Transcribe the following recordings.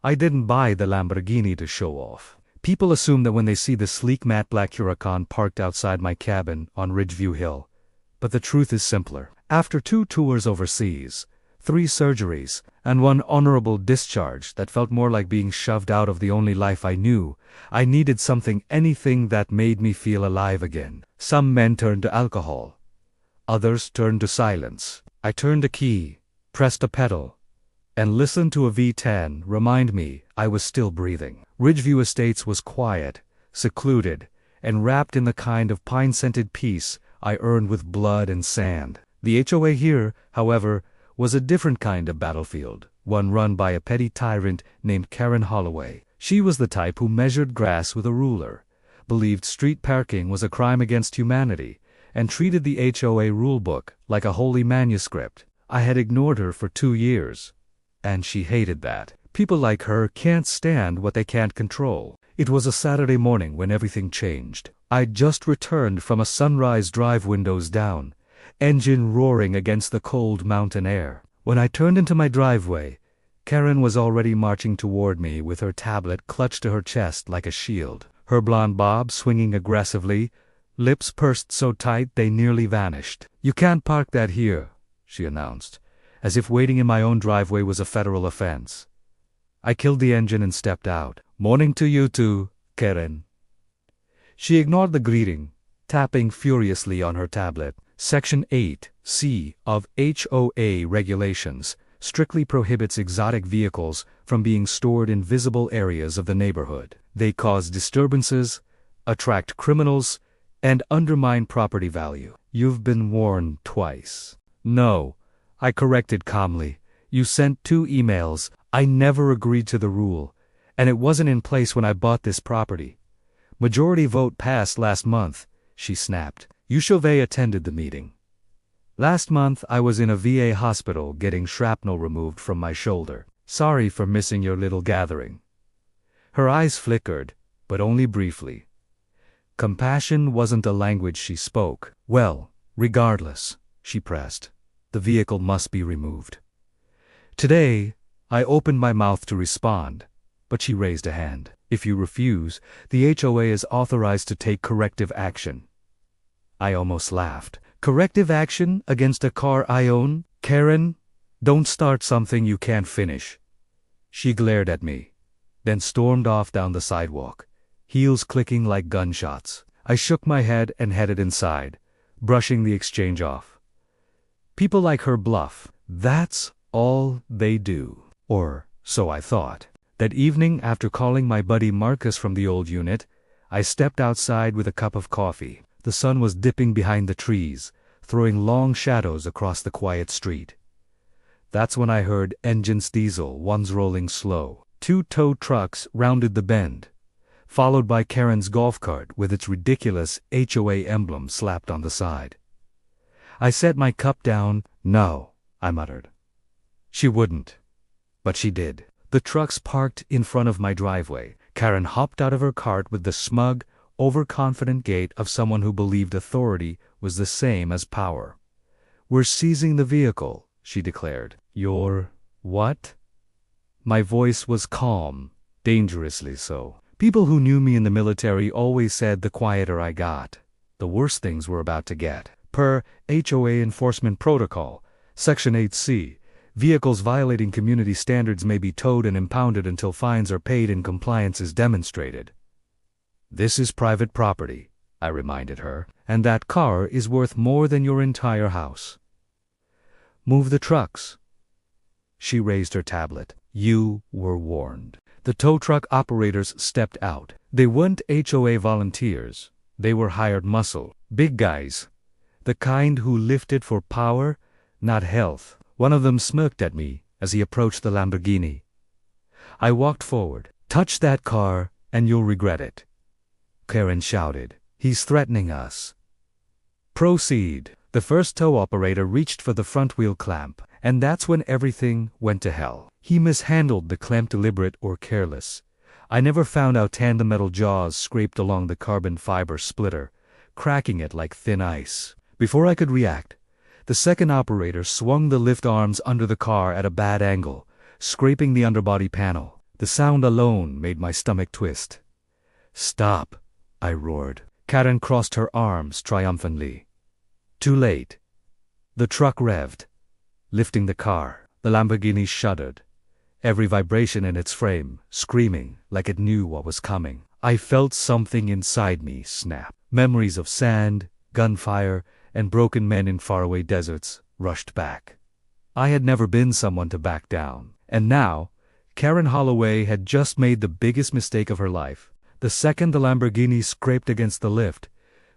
I didn't buy the Lamborghini to show off. People assume that when they see the sleek matte black Huracan parked outside my cabin on Ridgeview Hill. But the truth is simpler. After 2 tours overseas, 3 surgeries, and 1 honorable discharge that felt more like being shoved out of the only life I knew, I needed anything that made me feel alive again. Some men turned to alcohol. Others turned to silence. I turned a key, pressed a pedal, and listened to a V10 remind me I was still breathing. Ridgeview Estates was quiet, secluded, and wrapped in the kind of pine-scented peace I earned with blood and sand. The HOA here, however, was a different kind of battlefield, one run by a petty tyrant named Karen Holloway. She was the type who measured grass with a ruler, believed street parking was a crime against humanity, and treated the HOA rulebook like a holy manuscript. I had ignored her for 2 years, and she hated that. People like her can't stand what they can't control. It was a Saturday morning when everything changed. I'd just returned from a sunrise drive, windows down, engine roaring against the cold mountain air. When I turned into my driveway, Karen was already marching toward me with her tablet clutched to her chest like a shield, her blonde bob swinging aggressively, lips pursed so tight they nearly vanished. "You can't park that here," she announced, as if waiting in my own driveway was a federal offense. I killed the engine and stepped out. "Morning to you too, Karen." She ignored the greeting, tapping furiously on her tablet. Section 8C of HOA regulations strictly prohibits exotic vehicles from being stored in visible areas of the neighborhood. They cause disturbances, attract criminals, and undermine property value. "You've been warned twice." "No," I corrected calmly. "You sent 2 emails. I never agreed to the rule, and it wasn't in place when I bought this property." "Majority vote passed last month," she snapped. You Chauvet attended the meeting. "Last month I was in a VA hospital getting shrapnel removed from my shoulder. Sorry for missing your little gathering." Her eyes flickered, but only briefly. Compassion wasn't a language she spoke. "Well, regardless," she pressed, "the vehicle must be removed." Today, I opened my mouth to respond, but she raised a hand. "If you refuse, the HOA is authorized to take corrective action." I almost laughed. "Corrective action against a car I own? Karen, don't start something you can't finish." She glared at me, then stormed off down the sidewalk, heels clicking like gunshots. I shook my head and headed inside, brushing the exchange off. People like her bluff. That's all they do. Or so I thought. That evening, after calling my buddy Marcus from the old unit, I stepped outside with a cup of coffee. The sun was dipping behind the trees, throwing long shadows across the quiet street. That's when I heard engines diesel, ones rolling slow. 2 tow trucks rounded the bend, followed by Karen's golf cart with its ridiculous HOA emblem slapped on the side. I set my cup down. "No," I muttered. She wouldn't. But she did. The trucks parked in front of my driveway. Karen hopped out of her cart with the smug, overconfident gait of someone who believed authority was the same as power. "We're seizing the vehicle," she declared. "You're what?" My voice was calm, dangerously so. People who knew me in the military always said the quieter I got, the worse things were about to get. Per HOA Enforcement Protocol, Section 8C, vehicles violating community standards may be towed and impounded until fines are paid and compliance is demonstrated. "This is private property," I reminded her, "and that car is worth more than your entire house." "Move the trucks." She raised her tablet. "You were warned." The tow truck operators stepped out. They weren't HOA volunteers. They were hired muscle. Big guys. The kind who lifted for power, not health. One of them smirked at me as he approached the Lamborghini. I walked forward. "Touch that car, and you'll regret it," Karen shouted. "He's threatening us." "Proceed." The first tow operator reached for the front wheel clamp, and that's when everything went to hell. He mishandled the clamp, deliberate or careless. I never found out tandem metal jaws scraped along the carbon fiber splitter, cracking it like thin ice. Before I could react, the second operator swung the lift arms under the car at a bad angle, scraping the underbody panel. The sound alone made my stomach twist. "Stop," I roared. Karen crossed her arms triumphantly. Too late. The truck revved, lifting the car. The Lamborghini shuddered, every vibration in its frame screaming like it knew what was coming. I felt something inside me snap. Memories of sand, gunfire, and broken men in faraway deserts rushed back. I had never been someone to back down. And now, Karen Holloway had just made the biggest mistake of her life. The second the Lamborghini scraped against the lift,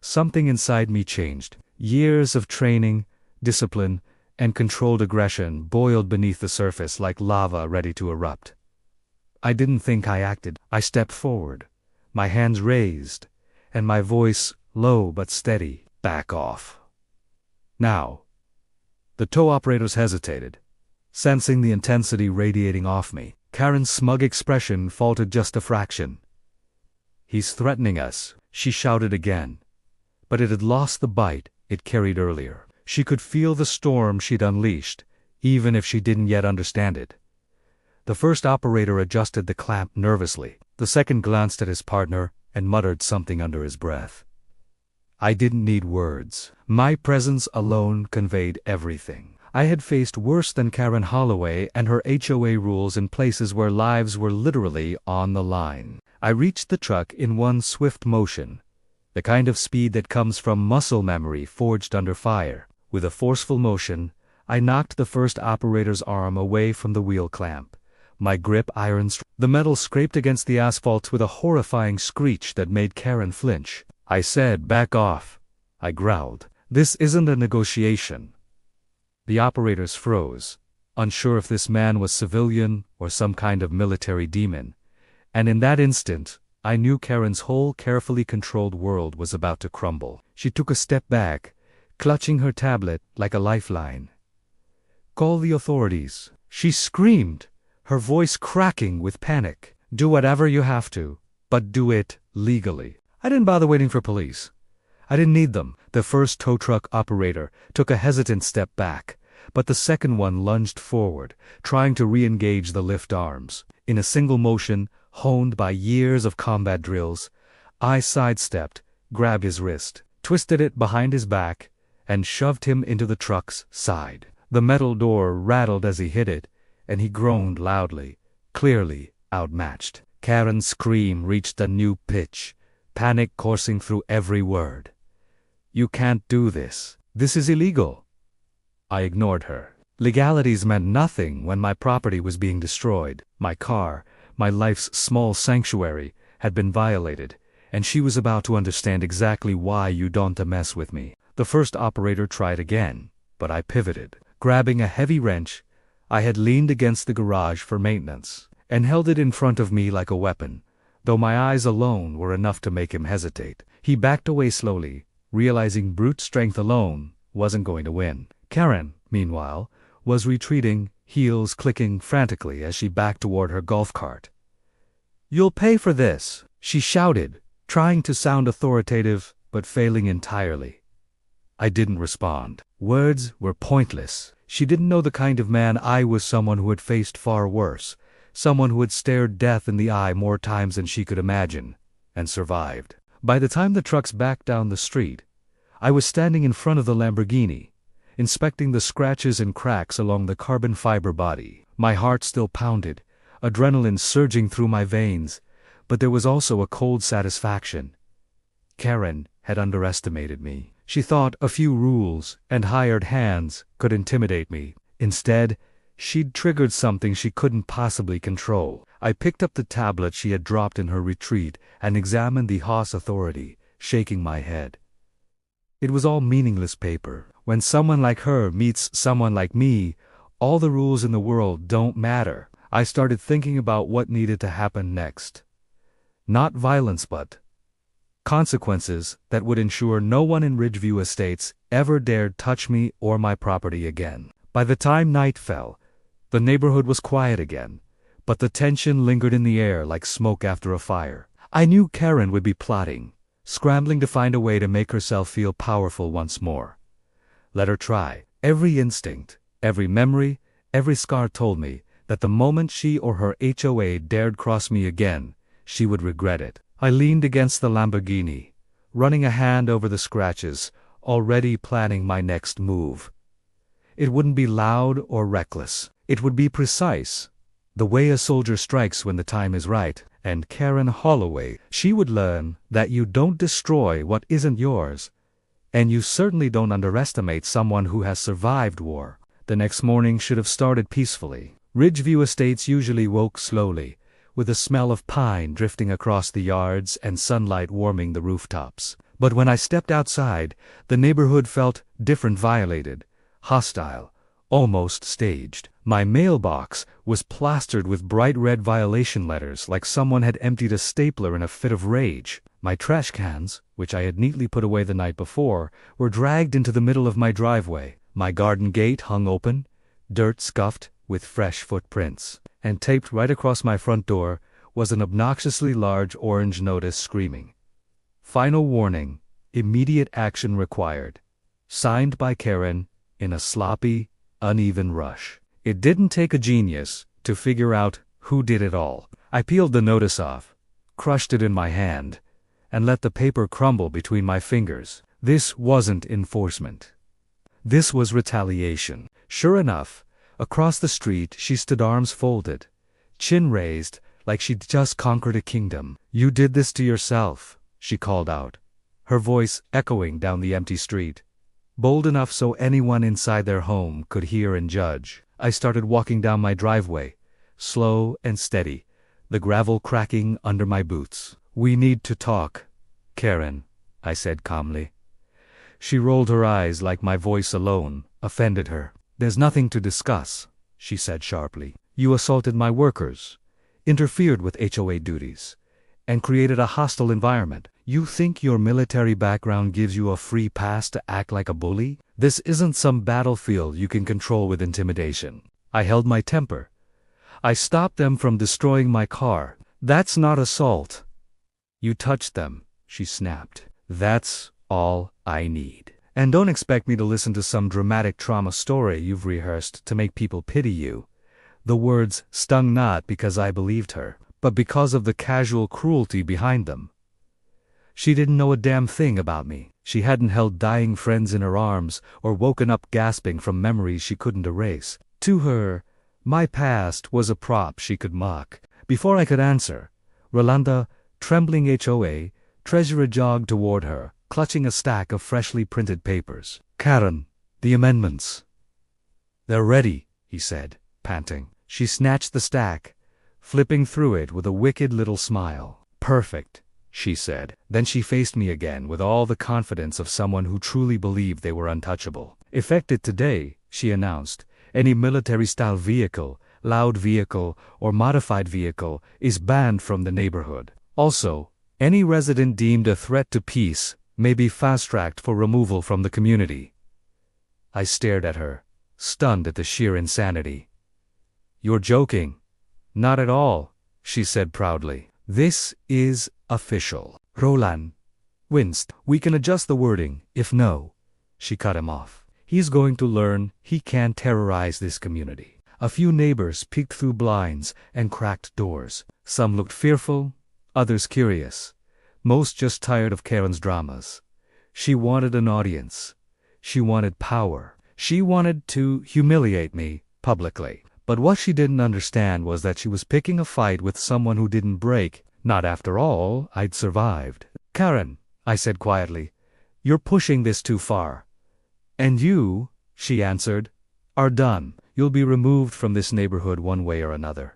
something inside me changed. Years of training, discipline, and controlled aggression boiled beneath the surface like lava ready to erupt. I didn't think I acted. I stepped forward, my hands raised, and my voice low but steady. "Back off." Now. The tow operators hesitated, sensing the intensity radiating off me. Karen's smug expression faltered just a fraction. "He's threatening us," she shouted again. But it had lost the bite it carried earlier. She could feel the storm she'd unleashed, even if she didn't yet understand it. The first operator adjusted the clamp nervously. The second glanced at his partner and muttered something under his breath. I didn't need words. My presence alone conveyed everything. I had faced worse than Karen Holloway and her HOA rules in places where lives were literally on the line. I reached the truck in one swift motion, the kind of speed that comes from muscle memory forged under fire. With a forceful motion, I knocked the first operator's arm away from the wheel clamp. My grip iron. The metal scraped against the asphalt with a horrifying screech that made Karen flinch. I said, "Back off," I growled. "This isn't a negotiation." The operators froze, unsure if this man was civilian or some kind of military demon. And in that instant, I knew Karen's whole carefully controlled world was about to crumble. She took a step back, clutching her tablet like a lifeline. "Call the authorities," she screamed, her voice cracking with panic. "Do whatever you have to, but do it legally." I didn't bother waiting for police. I didn't need them. The first tow truck operator took a hesitant step back, but the second one lunged forward, trying to re-engage the lift arms. In a single motion, honed by years of combat drills, I sidestepped, grabbed his wrist, twisted it behind his back, and shoved him into the truck's side. The metal door rattled as he hit it, and he groaned loudly, clearly outmatched. Karen's scream reached a new pitch, panic coursing through every word. "You can't do this. This is illegal." I ignored her. Legalities meant nothing when my property was being destroyed. My car, my life's small sanctuary, had been violated, and she was about to understand exactly why you don't mess with me. The first operator tried again, but I pivoted. Grabbing a heavy wrench, I had leaned against the garage for maintenance, and held it in front of me like a weapon, though my eyes alone were enough to make him hesitate. He backed away slowly, realizing brute strength alone wasn't going to win. Karen, meanwhile, was retreating, heels clicking frantically as she backed toward her golf cart. "You'll pay for this," she shouted, trying to sound authoritative but failing entirely. I didn't respond. Words were pointless. She didn't know the kind of man I was, someone who had faced far worse, someone who had stared death in the eye more times than she could imagine, and survived. By the time the trucks backed down the street, I was standing in front of the Lamborghini, inspecting the scratches and cracks along the carbon fiber body. My heart still pounded, adrenaline surging through my veins, but there was also a cold satisfaction. Karen had underestimated me. She thought a few rules and hired hands could intimidate me. Instead, she'd triggered something she couldn't possibly control. I picked up the tablet she had dropped in her retreat and examined the Haas authority, shaking my head. It was all meaningless paper. When someone like her meets someone like me, all the rules in the world don't matter. I started thinking about what needed to happen next. Not violence, but consequences that would ensure no one in Ridgeview Estates ever dared touch me or my property again. By the time night fell, the neighborhood was quiet again, but the tension lingered in the air like smoke after a fire. I knew Karen would be plotting, scrambling to find a way to make herself feel powerful once more. Let her try. Every instinct, every memory, every scar told me that the moment she or her HOA dared cross me again, she would regret it. I leaned against the Lamborghini, running a hand over the scratches, already planning my next move. It wouldn't be loud or reckless. It would be precise, the way a soldier strikes when the time is right. And Karen Holloway, she would learn that you don't destroy what isn't yours, and you certainly don't underestimate someone who has survived war. The next morning should have started peacefully. Ridgeview Estates usually woke slowly, with the smell of pine drifting across the yards and sunlight warming the rooftops. But when I stepped outside, the neighborhood felt different, violated, hostile, almost staged. My mailbox was plastered with bright red violation letters like someone had emptied a stapler in a fit of rage. My trash cans, which I had neatly put away the night before, were dragged into the middle of my driveway. My garden gate hung open, dirt scuffed with fresh footprints. And taped right across my front door was an obnoxiously large orange notice screaming, "Final warning, immediate action required." Signed by Karen, in a sloppy, uneven rush. It didn't take a genius to figure out who did it all. I peeled the notice off, crushed it in my hand, and let the paper crumble between my fingers. This wasn't enforcement. This was retaliation. Sure enough, across the street she stood, arms folded, chin raised, like she'd just conquered a kingdom. "You did this to yourself," she called out, her voice echoing down the empty street, bold enough so anyone inside their home could hear and judge. I started walking down my driveway, slow and steady, the gravel cracking under my boots. "We need to talk, Karen," I said calmly. She rolled her eyes like my voice alone offended her. "There's nothing to discuss," she said sharply. "You assaulted my workers, interfered with HOA duties, and created a hostile environment. You think your military background gives you a free pass to act like a bully? This isn't some battlefield you can control with intimidation." I held my temper. "I stopped them from destroying my car. That's not assault." "You touched them," she snapped. "That's all I need. And don't expect me to listen to some dramatic trauma story you've rehearsed to make people pity you." The words stung not because I believed her, but because of the casual cruelty behind them. She didn't know a damn thing about me. She hadn't held dying friends in her arms or woken up gasping from memories she couldn't erase. To her, my past was a prop she could mock. Before I could answer, Rolanda, trembling HOA, treasurer, jogged toward her, clutching a stack of freshly printed papers. "Karen, the amendments." "They're ready," he said, panting. She snatched the stack, flipping through it with a wicked little smile. "Perfect," she said. Then she faced me again with all the confidence of someone who truly believed they were untouchable. "Effective today," she announced, "any military-style vehicle, loud vehicle, or modified vehicle is banned from the neighborhood. Also, any resident deemed a threat to peace may be fast-tracked for removal from the community." I stared at her, stunned at the sheer insanity. "You're joking." "Not at all," she said proudly. "This is official." Roland winced. "We can adjust the wording, if no." She cut him off. "He's going to learn he can't terrorize this community." A few neighbors peeked through blinds and cracked doors. Some looked fearful, others curious. Most just tired of Karen's dramas. She wanted an audience. She wanted power. She wanted to humiliate me publicly. But what she didn't understand was that she was picking a fight with someone who didn't break. Not after all, I'd survived. "Karen," I said quietly, "you're pushing this too far." "And you," she answered, "are done. You'll be removed from this neighborhood one way or another."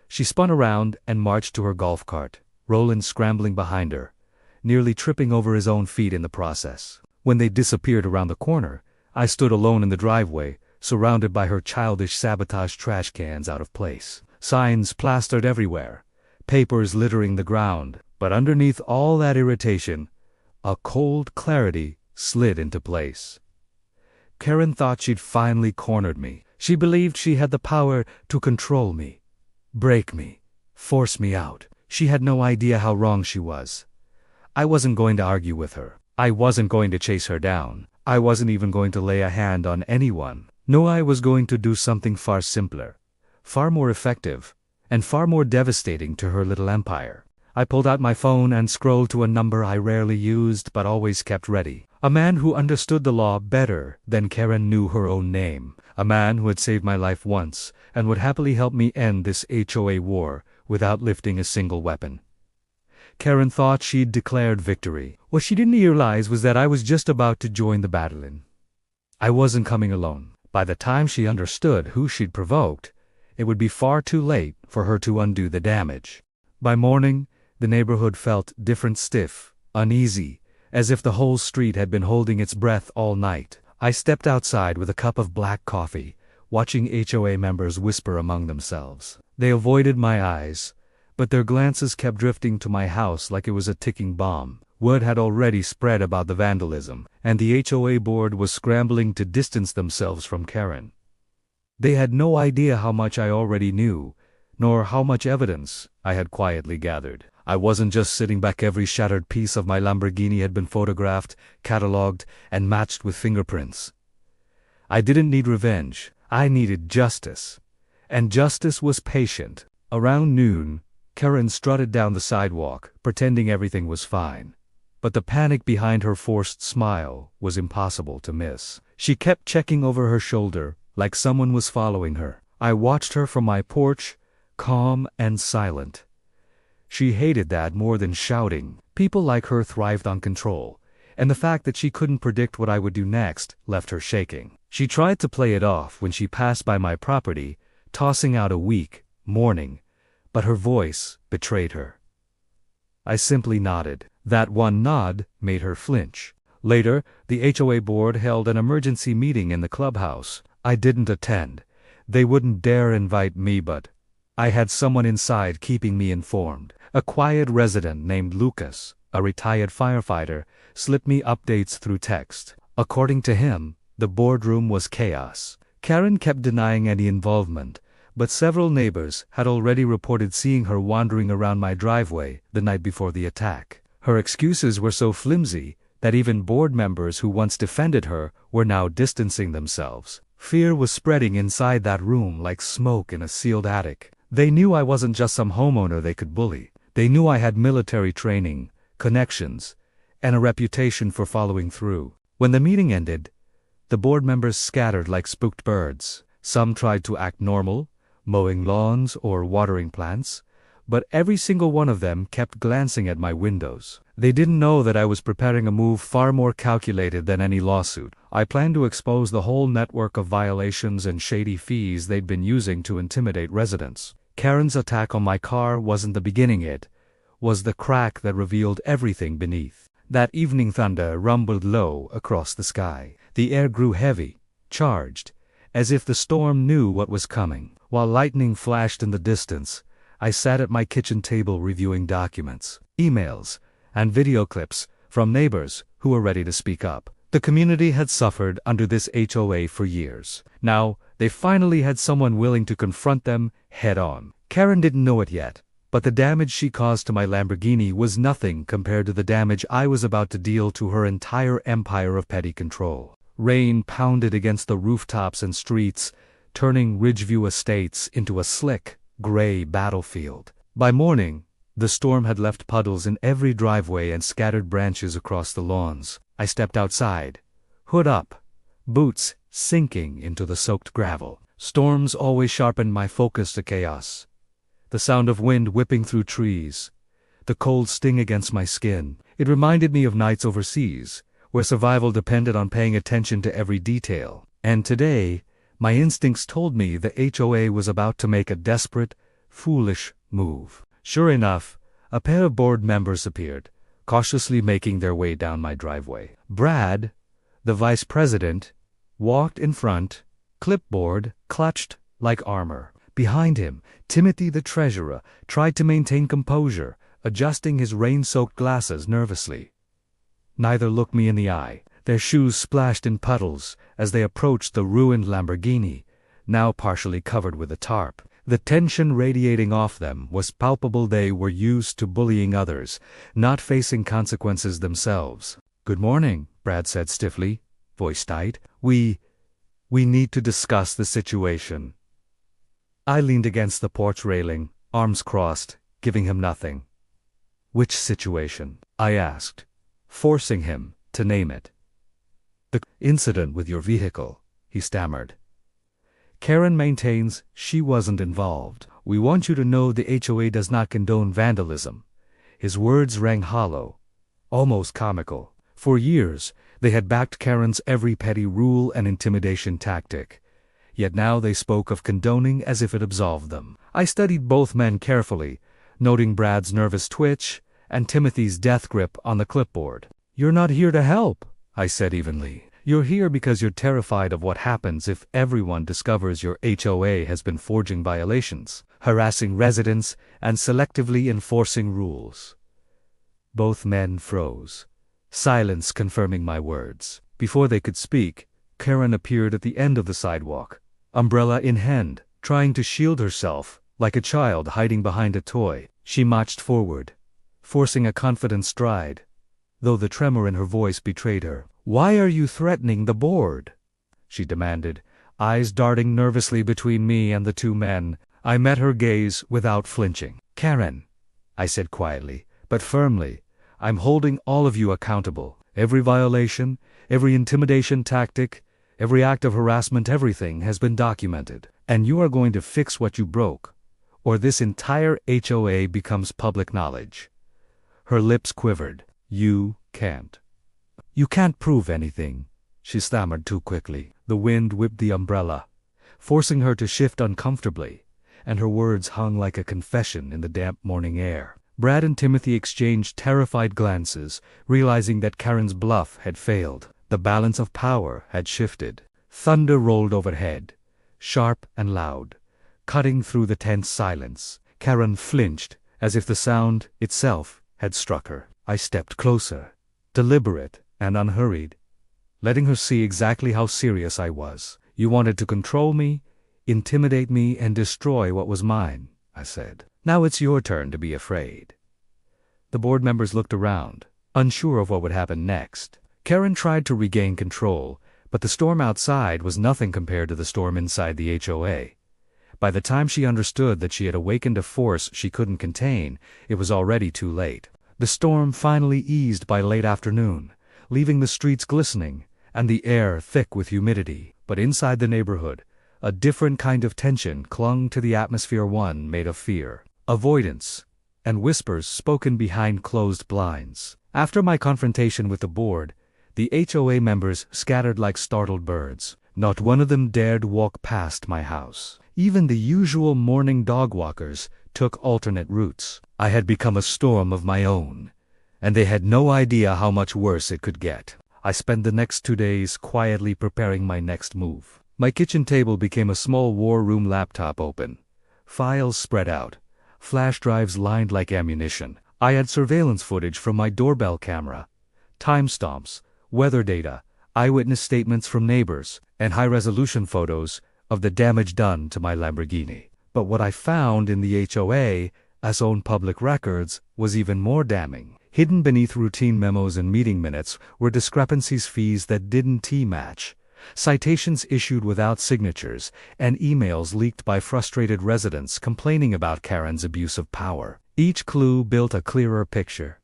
She spun around and marched to her golf cart, Roland scrambling behind her, nearly tripping over his own feet in the process. When they disappeared around the corner, I stood alone in the driveway, surrounded by her childish sabotage trash cans out of place. Signs plastered everywhere, papers littering the ground, but underneath all that irritation, a cold clarity slid into place. Karen thought she'd finally cornered me. She believed she had the power to control me, break me, force me out. She had no idea how wrong she was. I wasn't going to argue with her. I wasn't going to chase her down. I wasn't even going to lay a hand on anyone. No, I was going to do something far simpler, far more effective, and far more devastating to her little empire. I pulled out my phone and scrolled to a number I rarely used but always kept ready. A man who understood the law better than Karen knew her own name. A man who had saved my life once and would happily help me end this HOA war without lifting a single weapon. Karen thought she'd declared victory. What she didn't realize was that I was just about to join the battle. I wasn't coming alone. By the time she understood who she'd provoked, it would be far too late for her to undo the damage. By morning, the neighborhood felt different, stiff, uneasy, as if the whole street had been holding its breath all night. I stepped outside with a cup of black coffee, watching HOA members whisper among themselves. They avoided my eyes, but their glances kept drifting to my house like it was a ticking bomb. Word had already spread about the vandalism, and the HOA board was scrambling to distance themselves from Karen. They had no idea how much I already knew, nor how much evidence I had quietly gathered. I wasn't just sitting back. Every shattered piece of my Lamborghini had been photographed, catalogued, and matched with fingerprints. I didn't need revenge. I needed justice. And justice was patient. Around noon, Karen strutted down the sidewalk, pretending everything was fine. But the panic behind her forced smile was impossible to miss. She kept checking over her shoulder, like someone was following her. I watched her from my porch, calm and silent. She hated that more than shouting. People like her thrived on control, and the fact that she couldn't predict what I would do next left her shaking. She tried to play it off when she passed by my property, tossing out a weak morning, but her voice betrayed her. I simply nodded. That one nod made her flinch. Later, the HOA board held an emergency meeting in the clubhouse. I didn't attend. They wouldn't dare invite me, but I had someone inside keeping me informed. A quiet resident named Lucas, a retired firefighter, slipped me updates through text. According to him, the boardroom was chaos. Karen kept denying any involvement, but several neighbors had already reported seeing her wandering around my driveway the night before the attack. Her excuses were so flimsy that even board members who once defended her were now distancing themselves. Fear was spreading inside that room like smoke in a sealed attic. They knew I wasn't just some homeowner they could bully. They knew I had military training, connections, and a reputation for following through. When the meeting ended, the board members scattered like spooked birds. Some tried to act normal, mowing lawns or watering plants, but every single one of them kept glancing at my windows. They didn't know that I was preparing a move far more calculated than any lawsuit. I planned to expose the whole network of violations and shady fees they'd been using to intimidate residents. Karen's attack on my car wasn't the beginning, it was the crack that revealed everything beneath. That evening, thunder rumbled low across the sky. The air grew heavy, charged, as if the storm knew what was coming. While lightning flashed in the distance, I sat at my kitchen table reviewing documents, emails, and video clips from neighbors who were ready to speak up. The community had suffered under this HOA for years. Now, they finally had someone willing to confront them head-on. Karen didn't know it yet, but the damage she caused to my Lamborghini was nothing compared to the damage I was about to deal to her entire empire of petty control. Rain pounded against the rooftops and streets, turning Ridgeview Estates into a slick, gray battlefield. By morning, the storm had left puddles in every driveway and scattered branches across the lawns. I stepped outside, hood up, boots sinking into the soaked gravel. Storms always sharpened my focus to chaos. The sound of wind whipping through trees, the cold sting against my skin. It reminded me of nights overseas, where survival depended on paying attention to every detail. And today, my instincts told me the HOA was about to make a desperate, foolish move. Sure enough, a pair of board members appeared, cautiously making their way down my driveway. Brad, the vice president, walked in front, clipboard clutched like armor. Behind him, Timothy the treasurer tried to maintain composure, adjusting his rain-soaked glasses nervously. Neither looked me in the eye. Their shoes splashed in puddles as they approached the ruined Lamborghini, now partially covered with a tarp. The tension radiating off them was palpable. They were used to bullying others, not facing consequences themselves. "Good morning," Brad said stiffly, voice tight. We need to discuss the situation." I leaned against the porch railing, arms crossed, giving him nothing. Which situation? I asked, forcing him to name it. The incident with your vehicle, he stammered. Karen maintains she wasn't involved. We want you to know the HOA does not condone vandalism. His words rang hollow, almost comical. For years, they had backed Karen's every petty rule and intimidation tactic. Yet now they spoke of condoning as if it absolved them. I studied both men carefully, noting Brad's nervous twitch and Timothy's death grip on the clipboard. You're not here to help, I said evenly. You're here because you're terrified of what happens if everyone discovers your HOA has been forging violations, harassing residents, and selectively enforcing rules. Both men froze, silence confirming my words. Before they could speak, Karen appeared at the end of the sidewalk, umbrella in hand, trying to shield herself, like a child hiding behind a toy. She marched forward, forcing a confident stride, though the tremor in her voice betrayed her. Why are you threatening the board? She demanded, eyes darting nervously between me and the two men. I met her gaze without flinching. Karen, I said quietly, but firmly, I'm holding all of you accountable. Every violation, every intimidation tactic, every act of harassment, everything has been documented. And you are going to fix what you broke, or this entire HOA becomes public knowledge. Her lips quivered. You can't. You can't prove anything, she stammered too quickly. The wind whipped the umbrella, forcing her to shift uncomfortably, and her words hung like a confession in the damp morning air. Brad and Timothy exchanged terrified glances, realizing that Karen's bluff had failed. The balance of power had shifted. Thunder rolled overhead, sharp and loud, cutting through the tense silence. Karen flinched, as if the sound itself had struck her. I stepped closer, deliberate and unhurried, letting her see exactly how serious I was. You wanted to control me, intimidate me, and destroy what was mine, I said. Now it's your turn to be afraid. The board members looked around, unsure of what would happen next. Karen tried to regain control, but the storm outside was nothing compared to the storm inside the HOA. By the time she understood that she had awakened a force she couldn't contain, it was already too late. The storm finally eased by late afternoon, leaving the streets glistening and the air thick with humidity. But inside the neighborhood, a different kind of tension clung to the atmosphere, one made of fear, avoidance, and whispers spoken behind closed blinds. After my confrontation with the board, the HOA members scattered like startled birds. Not one of them dared walk past my house. Even the usual morning dog walkers took alternate routes. I had become a storm of my own, and they had no idea how much worse it could get. I spent the next 2 days quietly preparing my next move. My kitchen table became a small war room, laptop open, files spread out, flash drives lined like ammunition. I had surveillance footage from my doorbell camera, timestamps, weather data, eyewitness statements from neighbors, and high-resolution photos of the damage done to my Lamborghini. But what I found in the HOA, as own public records, was even more damning. Hidden beneath routine memos and meeting minutes were discrepancies, fees that didn't match, citations issued without signatures, and emails leaked by frustrated residents complaining about Karen's abuse of power. Each clue built a clearer picture.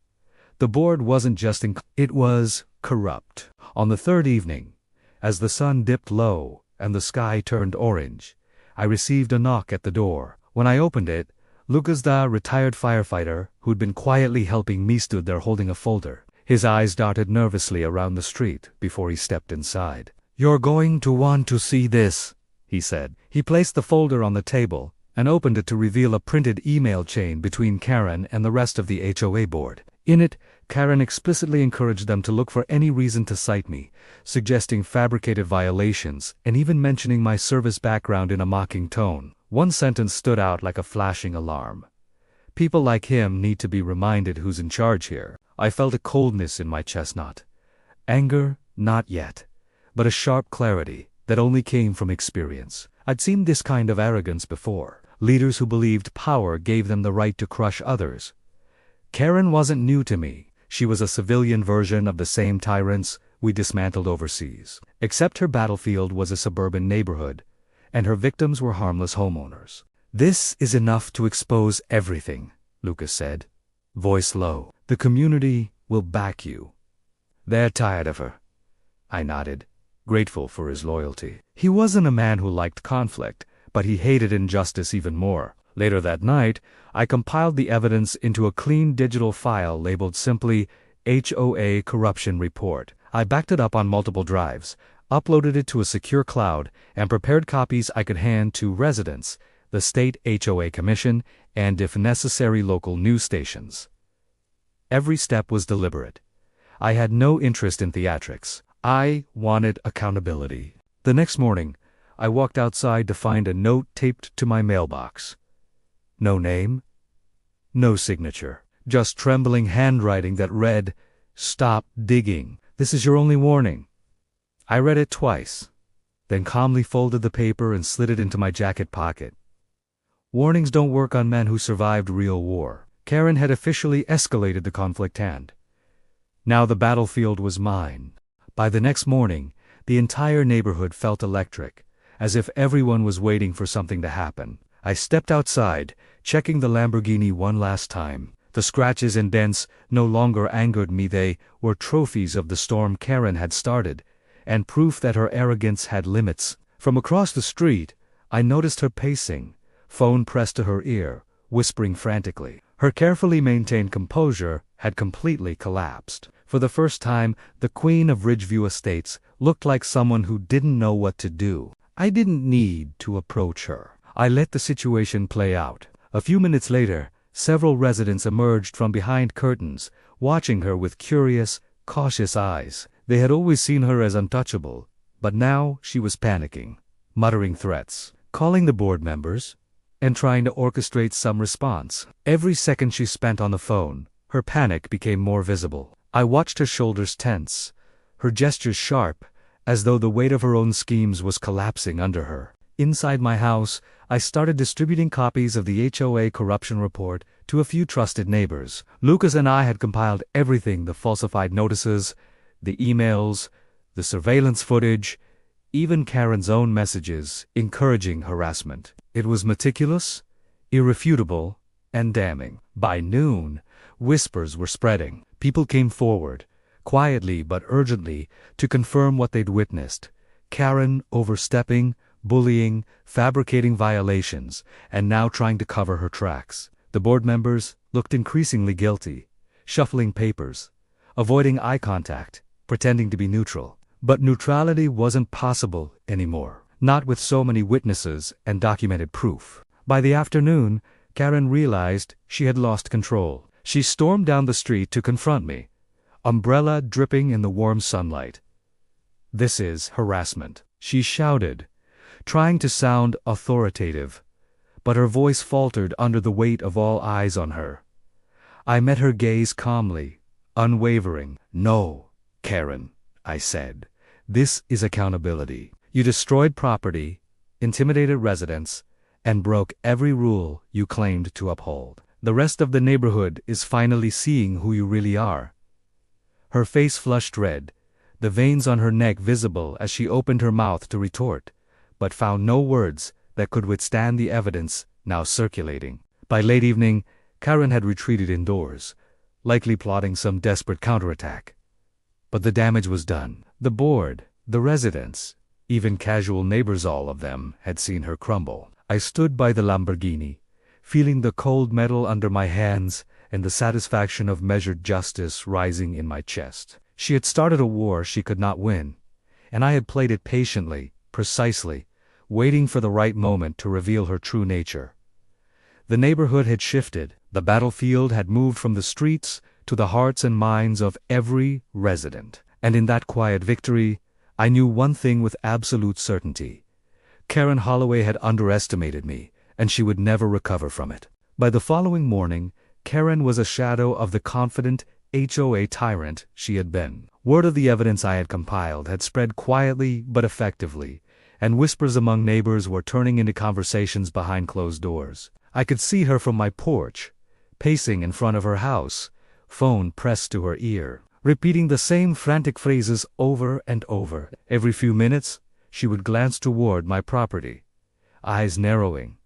The board wasn't just it was corrupt. On the third evening, as the sun dipped low and the sky turned orange, I received a knock at the door. When I opened it, Lucas, the retired firefighter who'd been quietly helping me, stood there holding a folder. His eyes darted nervously around the street before he stepped inside. "You're going to want to see this," he said. He placed the folder on the table and opened it to reveal a printed email chain between Karen and the rest of the HOA board. In it, Karen explicitly encouraged them to look for any reason to cite me, suggesting fabricated violations and even mentioning my service background in a mocking tone. One sentence stood out like a flashing alarm. "People like him need to be reminded who's in charge here." I felt a coldness in my chest, not anger, not yet, but a sharp clarity that only came from experience. I'd seen this kind of arrogance before. Leaders who believed power gave them the right to crush others. Karen wasn't new to me. She was a civilian version of the same tyrants we dismantled overseas. Except her battlefield was a suburban neighborhood, and her victims were harmless homeowners. "This is enough to expose everything," Lucas said, voice low. "The community will back you. They're tired of her." I nodded, grateful for his loyalty. He wasn't a man who liked conflict, but he hated injustice even more. Later that night, I compiled the evidence into a clean digital file labeled simply HOA Corruption Report. I backed it up on multiple drives, uploaded it to a secure cloud, and prepared copies I could hand to residents, the state HOA commission, and if necessary local news stations. Every step was deliberate. I had no interest in theatrics. I wanted accountability. The next morning, I walked outside to find a note taped to my mailbox. No name, no signature, just trembling handwriting that read, "Stop digging. This is your only warning." I read it twice, then calmly folded the paper and slid it into my jacket pocket. Warnings don't work on men who survived real war. Karen had officially escalated the conflict hand. Now the battlefield was mine. By the next morning, the entire neighborhood felt electric, as if everyone was waiting for something to happen. I stepped outside, checking the Lamborghini one last time. The scratches and dents no longer angered me. They were trophies of the storm Karen had started, and proof that her arrogance had limits. From across the street, I noticed her pacing, phone pressed to her ear, whispering frantically. Her carefully maintained composure had completely collapsed. For the first time, the queen of Ridgeview Estates looked like someone who didn't know what to do. I didn't need to approach her. I let the situation play out. A few minutes later, several residents emerged from behind curtains, watching her with curious, cautious eyes. They had always seen her as untouchable, but now she was panicking, muttering threats, calling the board members, and trying to orchestrate some response. Every second she spent on the phone, her panic became more visible. I watched her shoulders tense, her gestures sharp, as though the weight of her own schemes was collapsing under her. Inside my house, I started distributing copies of the HOA corruption report to a few trusted neighbors. Lucas and I had compiled everything: the falsified notices, the emails, the surveillance footage, even Karen's own messages encouraging harassment. It was meticulous, irrefutable, and damning. By noon, whispers were spreading. People came forward, quietly but urgently, to confirm what they'd witnessed. Karen overstepping, bullying, fabricating violations, and now trying to cover her tracks. The board members looked increasingly guilty, shuffling papers, avoiding eye contact, pretending to be neutral. But neutrality wasn't possible anymore, not with so many witnesses and documented proof. By the afternoon, Karen realized she had lost control. She stormed down the street to confront me, umbrella dripping in the warm sunlight. "This is harassment," she shouted, trying to sound authoritative, but her voice faltered under the weight of all eyes on her. I met her gaze calmly, unwavering. "No, Karen," I said. "This is accountability. You destroyed property, intimidated residents, and broke every rule you claimed to uphold. The rest of the neighborhood is finally seeing who you really are." Her face flushed red, the veins on her neck visible as she opened her mouth to retort, but found no words that could withstand the evidence now circulating. By late evening, Karen had retreated indoors, likely plotting some desperate counterattack. But the damage was done. The board, the residents, even casual neighbors, all of them had seen her crumble. I stood by the Lamborghini, feeling the cold metal under my hands and the satisfaction of measured justice rising in my chest. She had started a war she could not win, and I had played it patiently, precisely, waiting for the right moment to reveal her true nature. The neighborhood had shifted. The battlefield had moved from the streets to the hearts and minds of every resident. And in that quiet victory, I knew one thing with absolute certainty. Karen Holloway had underestimated me, and she would never recover from it. By the following morning, Karen was a shadow of the confident HOA tyrant she had been. Word of the evidence I had compiled had spread quietly but effectively, and whispers among neighbors were turning into conversations behind closed doors. I could see her from my porch, pacing in front of her house, phone pressed to her ear, repeating the same frantic phrases over and over. Every few minutes, she would glance toward my property, eyes narrowing,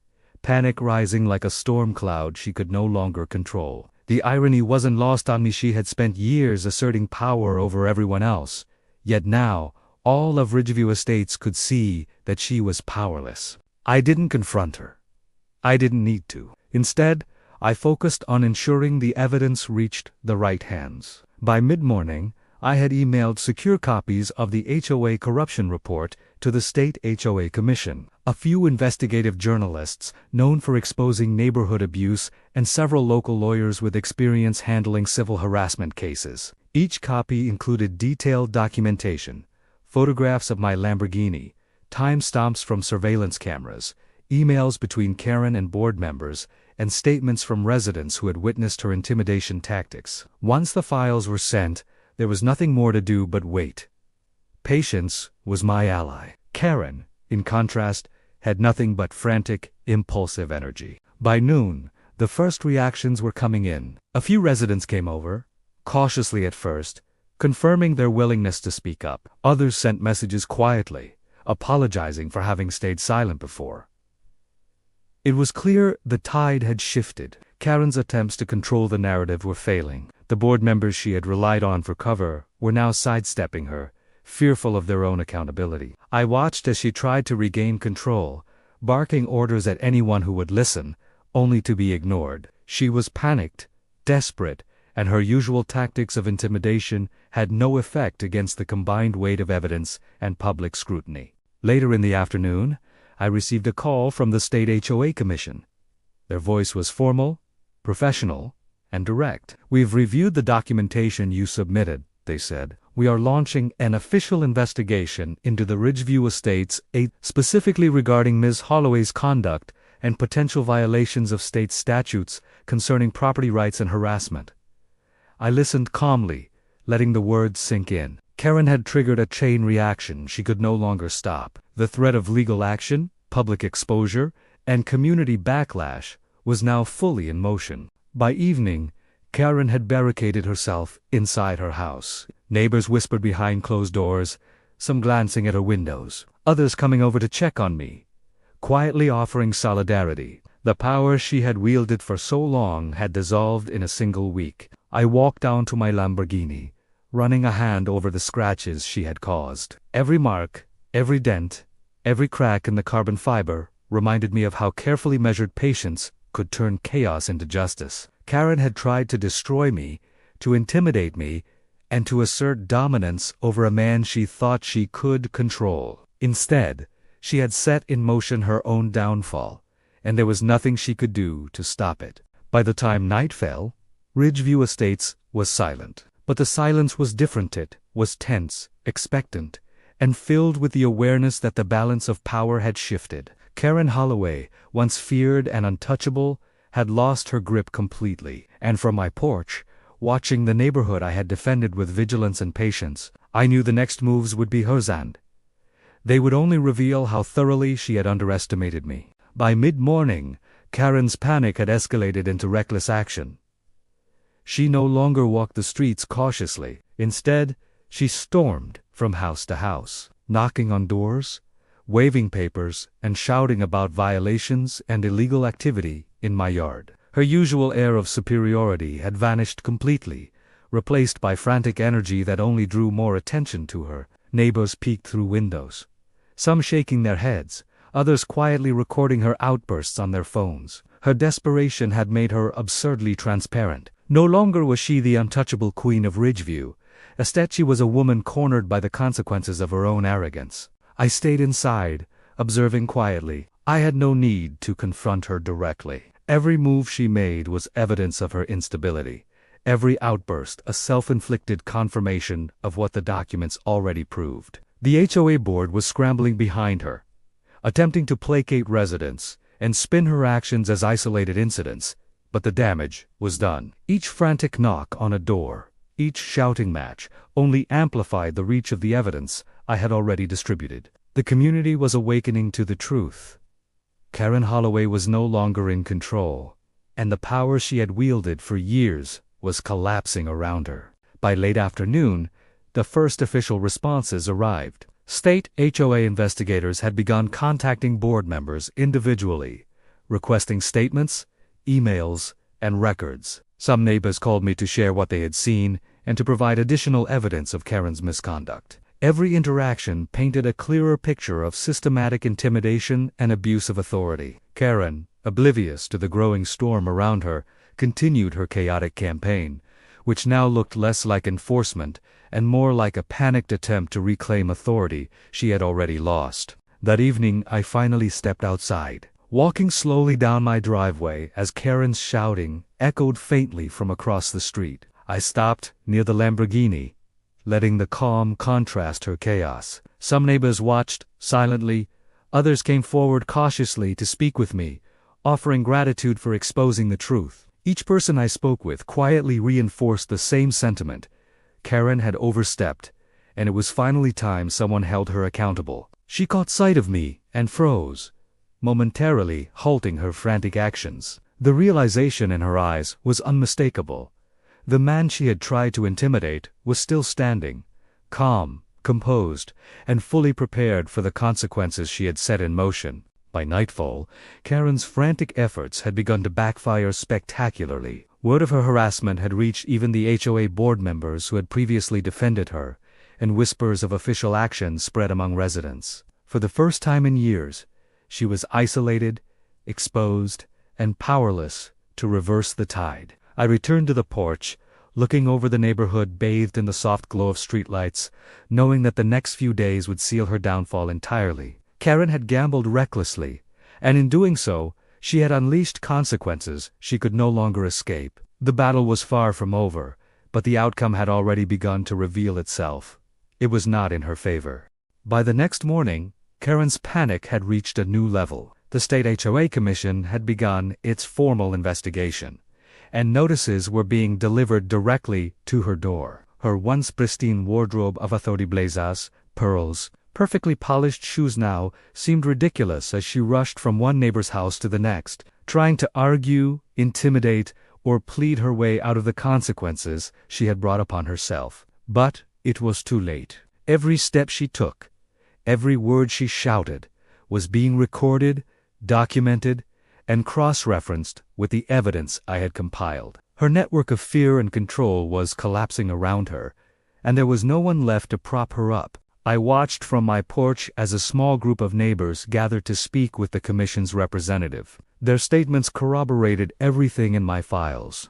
panic rising like a storm cloud she could no longer control. The irony wasn't lost on me. She had spent years asserting power over everyone else, yet now, all of Ridgeview Estates could see that she was powerless. I didn't confront her. I didn't need to. Instead, I focused on ensuring the evidence reached the right hands. By mid-morning, I had emailed secure copies of the HOA corruption report to the state HOA commission, a few investigative journalists known for exposing neighborhood abuse, and several local lawyers with experience handling civil harassment cases. Each copy included detailed documentation, photographs of my Lamborghini, timestamps from surveillance cameras, emails between Karen and board members, and statements from residents who had witnessed her intimidation tactics. Once the files were sent, there was nothing more to do but wait. Patience was my ally. Karen, in contrast, had nothing but frantic, impulsive energy. By noon, the first reactions were coming in. A few residents came over, cautiously at first, confirming their willingness to speak up. Others sent messages quietly, apologizing for having stayed silent before. It was clear the tide had shifted. Karen's attempts to control the narrative were failing. The board members she had relied on for cover were now sidestepping her, fearful of their own accountability. I watched as she tried to regain control, barking orders at anyone who would listen, only to be ignored. She was panicked, desperate, and her usual tactics of intimidation had no effect against the combined weight of evidence and public scrutiny. Later in the afternoon, I received a call from the state HOA commission. Their voice was formal, professional, and direct. "We've reviewed the documentation you submitted," they said. "We are launching an official investigation into the Ridgeview Estates, specifically regarding Ms. Holloway's conduct and potential violations of state statutes concerning property rights and harassment." I listened calmly, letting the words sink in. Karen had triggered a chain reaction she could no longer stop. The threat of legal action, public exposure, and community backlash was now fully in motion. By evening, Karen had barricaded herself inside her house. Neighbors whispered behind closed doors, some glancing at her windows, others coming over to check on me, quietly offering solidarity. The power she had wielded for so long had dissolved in a single week. I walked down to my Lamborghini, running a hand over the scratches she had caused. Every mark, every dent, every crack in the carbon fiber reminded me of how carefully measured patience could turn chaos into justice. Karen had tried to destroy me, to intimidate me, and to assert dominance over a man she thought she could control. Instead, she had set in motion her own downfall, and there was nothing she could do to stop it. By the time night fell, Ridgeview Estates was silent. But the silence was different. It was tense, expectant, and filled with the awareness that the balance of power had shifted. Karen Holloway, once feared and untouchable, had lost her grip completely. And from my porch, watching the neighborhood I had defended with vigilance and patience, I knew the next moves would be hers, and they would only reveal how thoroughly she had underestimated me. By mid-morning, Karen's panic had escalated into reckless action. She no longer walked the streets cautiously. Instead, she stormed from house to house, knocking on doors, waving papers, and shouting about violations and illegal activity in my yard. Her usual air of superiority had vanished completely, replaced by frantic energy that only drew more attention to her. Neighbors peeked through windows, some shaking their heads, others quietly recording her outbursts on their phones. Her desperation had made her absurdly transparent. No longer was she the untouchable queen of Ridgeview. Instead, she was a woman cornered by the consequences of her own arrogance. I stayed inside, observing quietly. I had no need to confront her directly. Every move she made was evidence of her instability. Every outburst a self-inflicted confirmation of what the documents already proved. The HOA board was scrambling behind her, attempting to placate residents and spin her actions as isolated incidents. But the damage was done. Each frantic knock on a door, each shouting match, only amplified the reach of the evidence I had already distributed. The community was awakening to the truth. Karen Holloway was no longer in control, and the power she had wielded for years was collapsing around her. By late afternoon, the first official responses arrived. State HOA investigators had begun contacting board members individually, requesting statements, emails, and records. Some neighbors called me to share what they had seen and to provide additional evidence of Karen's misconduct. Every interaction painted a clearer picture of systematic intimidation and abuse of authority. Karen, oblivious to the growing storm around her, continued her chaotic campaign, which now looked less like enforcement and more like a panicked attempt to reclaim authority she had already lost. That evening, I finally stepped outside, walking slowly down my driveway as Karen's shouting echoed faintly from across the street. I stopped near the Lamborghini, letting the calm contrast her chaos. Some neighbors watched silently, others came forward cautiously to speak with me, offering gratitude for exposing the truth. Each person I spoke with quietly reinforced the same sentiment. Karen had overstepped, and it was finally time someone held her accountable. She caught sight of me and froze, momentarily halting her frantic actions. The realization in her eyes was unmistakable. The man she had tried to intimidate was still standing, calm, composed, and fully prepared for the consequences she had set in motion. By nightfall, Karen's frantic efforts had begun to backfire spectacularly. Word of her harassment had reached even the HOA board members who had previously defended her, and whispers of official action spread among residents. For the first time in years, she was isolated, exposed, and powerless to reverse the tide. I returned to the porch, looking over the neighborhood bathed in the soft glow of streetlights, knowing that the next few days would seal her downfall entirely. Karen had gambled recklessly, and in doing so, she had unleashed consequences she could no longer escape. The battle was far from over, but the outcome had already begun to reveal itself. It was not in her favor. By the next morning, Karen's panic had reached a new level. The state HOA Commission had begun its formal investigation, and notices were being delivered directly to her door. Her once pristine wardrobe of authority blazers, pearls, perfectly polished shoes now seemed ridiculous as she rushed from one neighbor's house to the next, trying to argue, intimidate, or plead her way out of the consequences she had brought upon herself. But it was too late. Every step she took, every word she shouted, was being recorded, documented, and cross-referenced with the evidence I had compiled. Her network of fear and control was collapsing around her, and there was no one left to prop her up. I watched from my porch as a small group of neighbors gathered to speak with the commission's representative. Their statements corroborated everything in my files: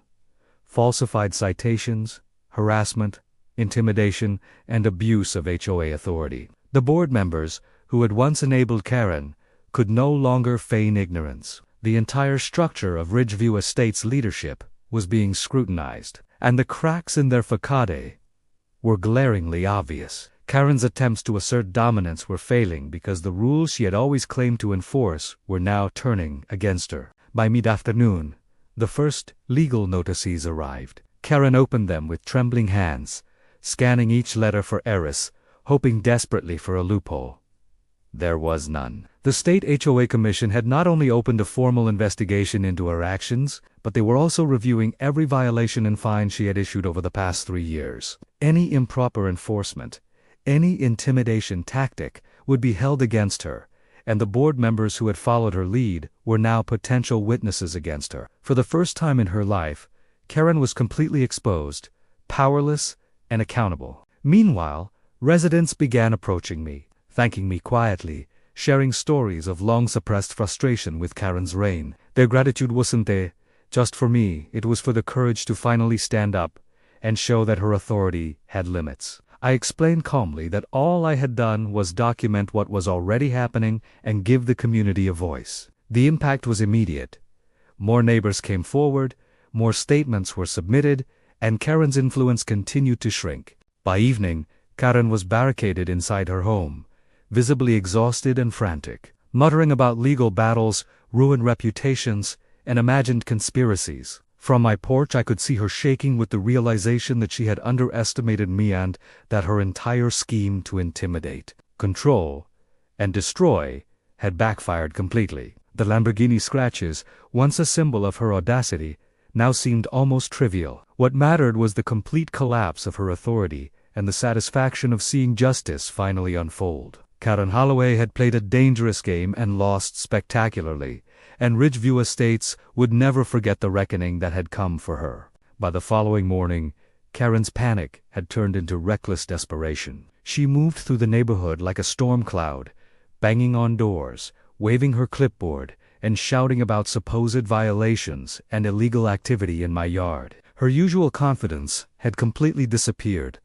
falsified citations, harassment, intimidation, and abuse of HOA authority. The board members, who had once enabled Karen, could no longer feign ignorance. The entire structure of Ridgeview Estates' leadership was being scrutinized, and the cracks in their facade were glaringly obvious. Karen's attempts to assert dominance were failing because the rules she had always claimed to enforce were now turning against her. By mid-afternoon, the first legal notices arrived. Karen opened them with trembling hands, scanning each letter for errors, hoping desperately for a loophole. There was none. The state HOA Commission had not only opened a formal investigation into her actions, but they were also reviewing every violation and fine she had issued over the past 3 years. Any improper enforcement, any intimidation tactic would be held against her, and the board members who had followed her lead were now potential witnesses against her. For the first time in her life, Karen was completely exposed, powerless, and accountable. Meanwhile, residents began approaching me, thanking me quietly, sharing stories of long-suppressed frustration with Karen's reign. Their gratitude wasn't just for me, it was for the courage to finally stand up and show that her authority had limits. I explained calmly that all I had done was document what was already happening and give the community a voice. The impact was immediate. More neighbors came forward, more statements were submitted, and Karen's influence continued to shrink. By evening, Karen was barricaded inside her home, visibly exhausted and frantic, muttering about legal battles, ruined reputations, and imagined conspiracies. From my porch I could see her shaking with the realization that she had underestimated me and that her entire scheme to intimidate, control, and destroy had backfired completely. The Lamborghini scratches, once a symbol of her audacity, now seemed almost trivial. What mattered was the complete collapse of her authority and the satisfaction of seeing justice finally unfold. Karen Holloway had played a dangerous game and lost spectacularly, and Ridgeview Estates would never forget the reckoning that had come for her. By the following morning, Karen's panic had turned into reckless desperation. She moved through the neighborhood like a storm cloud, banging on doors, waving her clipboard, and shouting about supposed violations and illegal activity in my yard. Her usual confidence had completely disappeared,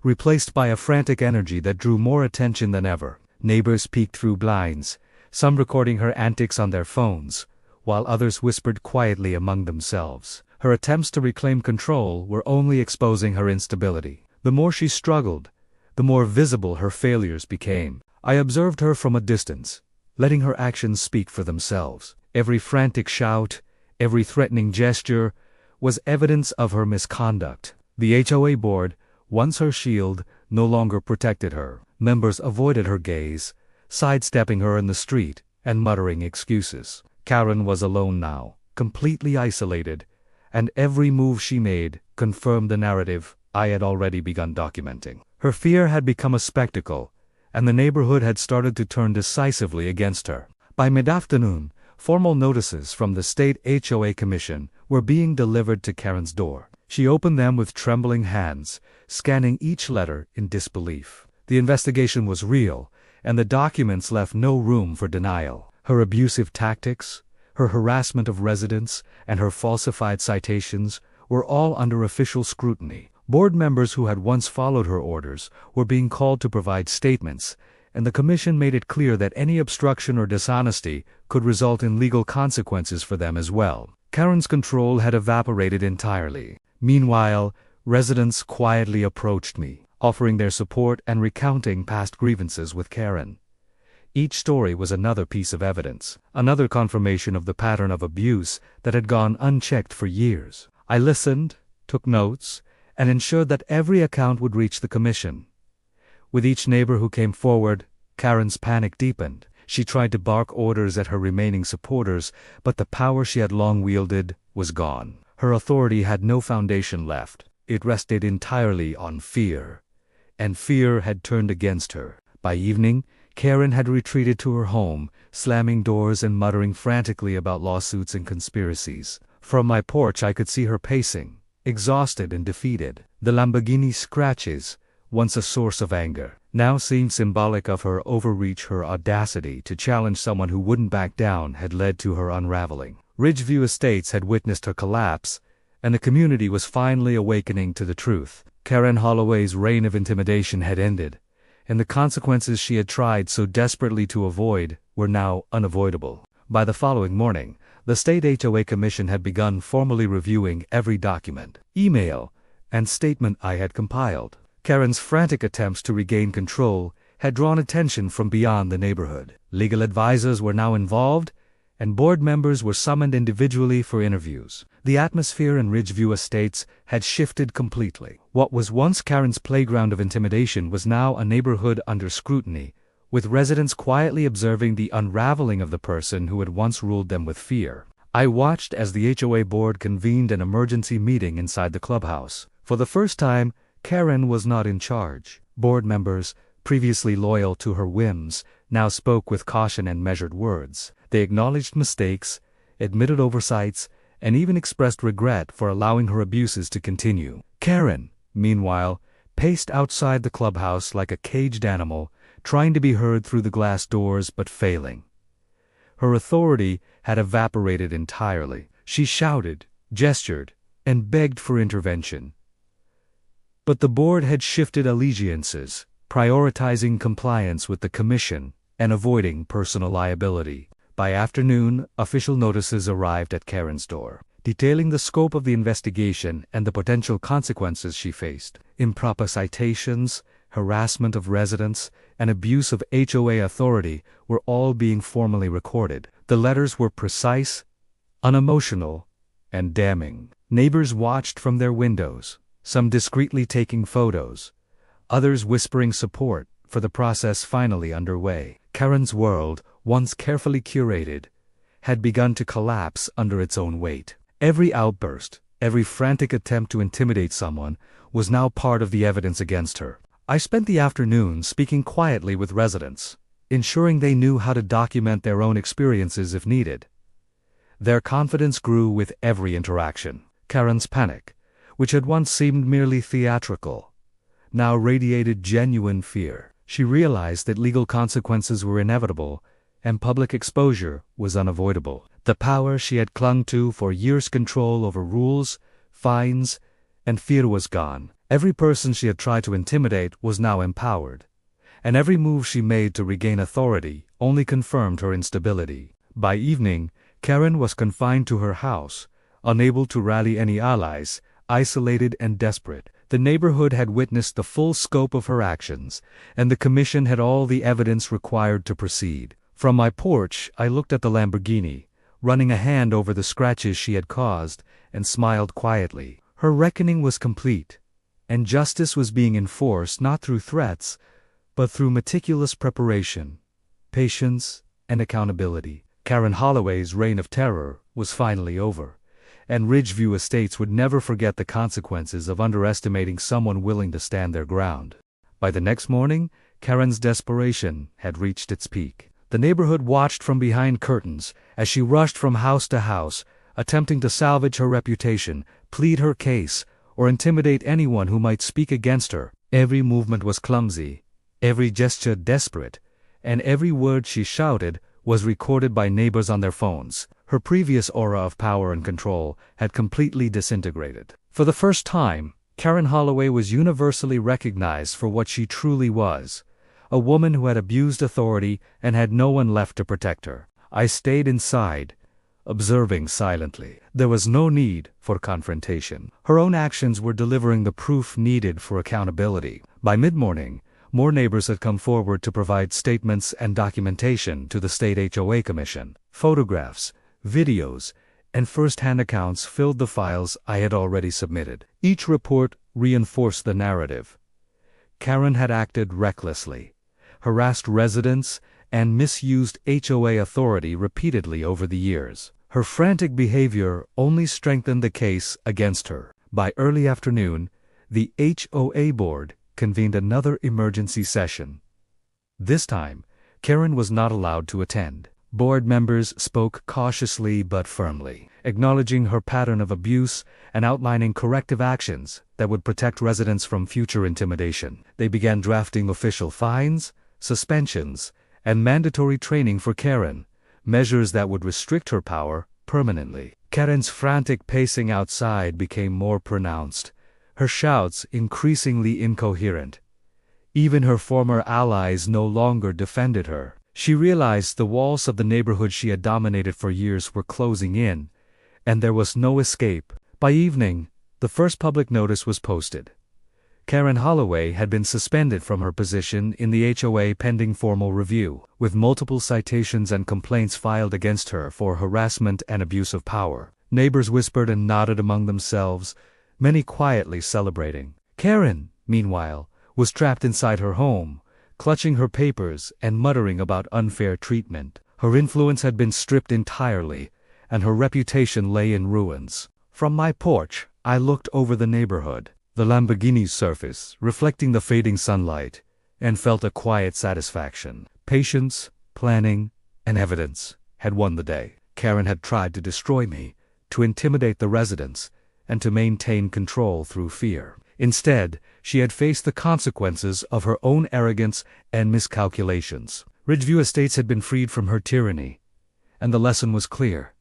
replaced by a frantic energy that drew more attention than ever. Neighbors peeked through blinds, some recording her antics on their phones, while others whispered quietly among themselves. Her attempts to reclaim control were only exposing her instability. The more she struggled, the more visible her failures became. I observed her from a distance, letting her actions speak for themselves. Every frantic shout, every threatening gesture, was evidence of her misconduct. The HOA board, once her shield, no longer protected her. Members avoided her gaze, sidestepping her in the street and muttering excuses. Karen was alone now, completely isolated, and every move she made confirmed the narrative I had already begun documenting. Her fear had become a spectacle, and the neighborhood had started to turn decisively against her. By mid-afternoon, formal notices from the state HOA commission were being delivered to Karen's door. She opened them with trembling hands, scanning each letter in disbelief. The investigation was real, and the documents left no room for denial. Her abusive tactics, her harassment of residents, and her falsified citations were all under official scrutiny. Board members who had once followed her orders were being called to provide statements, and the commission made it clear that any obstruction or dishonesty could result in legal consequences for them as well. Karen's control had evaporated entirely. Meanwhile, residents quietly approached me, offering their support and recounting past grievances with Karen. Each story was another piece of evidence, another confirmation of the pattern of abuse that had gone unchecked for years. I listened, took notes, and ensured that every account would reach the commission. With each neighbor who came forward, Karen's panic deepened. She tried to bark orders at her remaining supporters, but the power she had long wielded was gone. Her authority had no foundation left. It rested entirely on fear, and fear had turned against her. By evening, Karen had retreated to her home, slamming doors and muttering frantically about lawsuits and conspiracies. From my porch I could see her pacing, exhausted and defeated. The Lamborghini scratches, once a source of anger, now seemed symbolic of her overreach. Her audacity to challenge someone who wouldn't back down had led to her unraveling. Ridgeview Estates had witnessed her collapse, and the community was finally awakening to the truth. Karen Holloway's reign of intimidation had ended, and the consequences she had tried so desperately to avoid were now unavoidable. By the following morning, the state HOA commission had begun formally reviewing every document, email, and statement I had compiled. Karen's frantic attempts to regain control had drawn attention from beyond the neighborhood. Legal advisors were now involved, and board members were summoned individually for interviews. The atmosphere in Ridgeview Estates had shifted completely. What was once Karen's playground of intimidation was now a neighborhood under scrutiny, with residents quietly observing the unraveling of the person who had once ruled them with fear. I watched as the HOA board convened an emergency meeting inside the clubhouse. For the first time, Karen was not in charge. Board members, previously loyal to her whims, now spoke with caution and measured words. They acknowledged mistakes, admitted oversights, and even expressed regret for allowing her abuses to continue. Karen, meanwhile, paced outside the clubhouse like a caged animal, trying to be heard through the glass doors but failing. Her authority had evaporated entirely. She shouted, gestured, and begged for intervention. But the board had shifted allegiances, prioritizing compliance with the commission and avoiding personal liability. By afternoon, official notices arrived at Karen's door, detailing the scope of the investigation and the potential consequences she faced. Improper citations, harassment of residents, and abuse of HOA authority were all being formally recorded. The letters were precise, unemotional, and damning. Neighbors watched from their windows, some discreetly taking photos, others whispering support for the process finally underway. Karen's world, once carefully curated, had begun to collapse under its own weight. Every outburst, every frantic attempt to intimidate someone, was now part of the evidence against her. I spent the afternoon speaking quietly with residents, ensuring they knew how to document their own experiences if needed. Their confidence grew with every interaction. Karen's panic, which had once seemed merely theatrical, now radiated genuine fear. She realized that legal consequences were inevitable, and public exposure was unavoidable. The power she had clung to for years, control over rules, fines, and fear, was gone. Every person she had tried to intimidate was now empowered, and every move she made to regain authority only confirmed her instability. By evening, Karen was confined to her house, unable to rally any allies, isolated and desperate. The neighborhood had witnessed the full scope of her actions, and the commission had all the evidence required to proceed. From my porch, I looked at the Lamborghini, running a hand over the scratches she had caused, and smiled quietly. Her reckoning was complete, and justice was being enforced not through threats, but through meticulous preparation, patience, and accountability. Karen Holloway's reign of terror was finally over, and Ridgeview Estates would never forget the consequences of underestimating someone willing to stand their ground. By the next morning, Karen's desperation had reached its peak. The neighborhood watched from behind curtains as she rushed from house to house, attempting to salvage her reputation, plead her case, or intimidate anyone who might speak against her. Every movement was clumsy, every gesture desperate, and every word she shouted was recorded by neighbors on their phones. Her previous aura of power and control had completely disintegrated. For the first time, Karen Holloway was universally recognized for what she truly was: a woman who had abused authority and had no one left to protect her. I stayed inside, observing silently. There was no need for confrontation. Her own actions were delivering the proof needed for accountability. By mid-morning, more neighbors had come forward to provide statements and documentation to the state HOA Commission. Photographs, videos, and first-hand accounts filled the files I had already submitted. Each report reinforced the narrative. Karen had acted recklessly, harassed residents, and misused HOA authority repeatedly over the years. Her frantic behavior only strengthened the case against her. By early afternoon, the HOA board convened another emergency session. This time, Karen was not allowed to attend. Board members spoke cautiously but firmly, acknowledging her pattern of abuse and outlining corrective actions that would protect residents from future intimidation. They began drafting official fines, suspensions, and mandatory training for Karen, measures that would restrict her power permanently. Karen's frantic pacing outside became more pronounced, her shouts increasingly incoherent. Even her former allies no longer defended her. She realized the walls of the neighborhood she had dominated for years were closing in, and there was no escape. By evening, the first public notice was posted. Karen Holloway had been suspended from her position in the HOA pending formal review, with multiple citations and complaints filed against her for harassment and abuse of power. Neighbors whispered and nodded among themselves, many quietly celebrating. Karen, meanwhile, was trapped inside her home, clutching her papers and muttering about unfair treatment. Her influence had been stripped entirely, and her reputation lay in ruins. From my porch, I looked over the neighborhood, the Lamborghini's surface reflecting the fading sunlight, and felt a quiet satisfaction. Patience, planning, and evidence had won the day. Karen had tried to destroy me, to intimidate the residents, and to maintain control through fear. Instead, she had faced the consequences of her own arrogance and miscalculations. Ridgeview Estates had been freed from her tyranny, and the lesson was clear.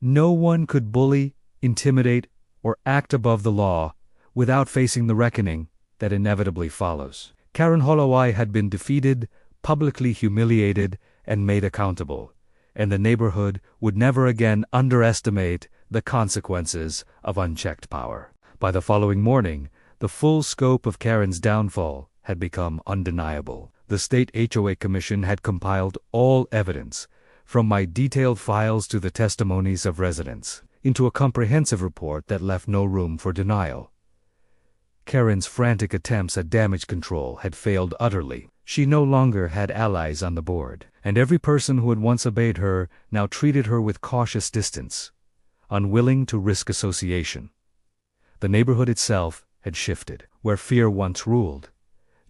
No one could bully, intimidate, or act above the law without facing the reckoning that inevitably follows. Karen Holloway had been defeated, publicly humiliated, and made accountable, and the neighborhood would never again underestimate the consequences of unchecked power. By the following morning, the full scope of Karen's downfall had become undeniable. The state HOA Commission had compiled all evidence, from my detailed files to the testimonies of residents, into a comprehensive report that left no room for denial. Karen's frantic attempts at damage control had failed utterly. She no longer had allies on the board, and every person who had once obeyed her now treated her with cautious distance, unwilling to risk association. The neighborhood itself had shifted. Where fear once ruled,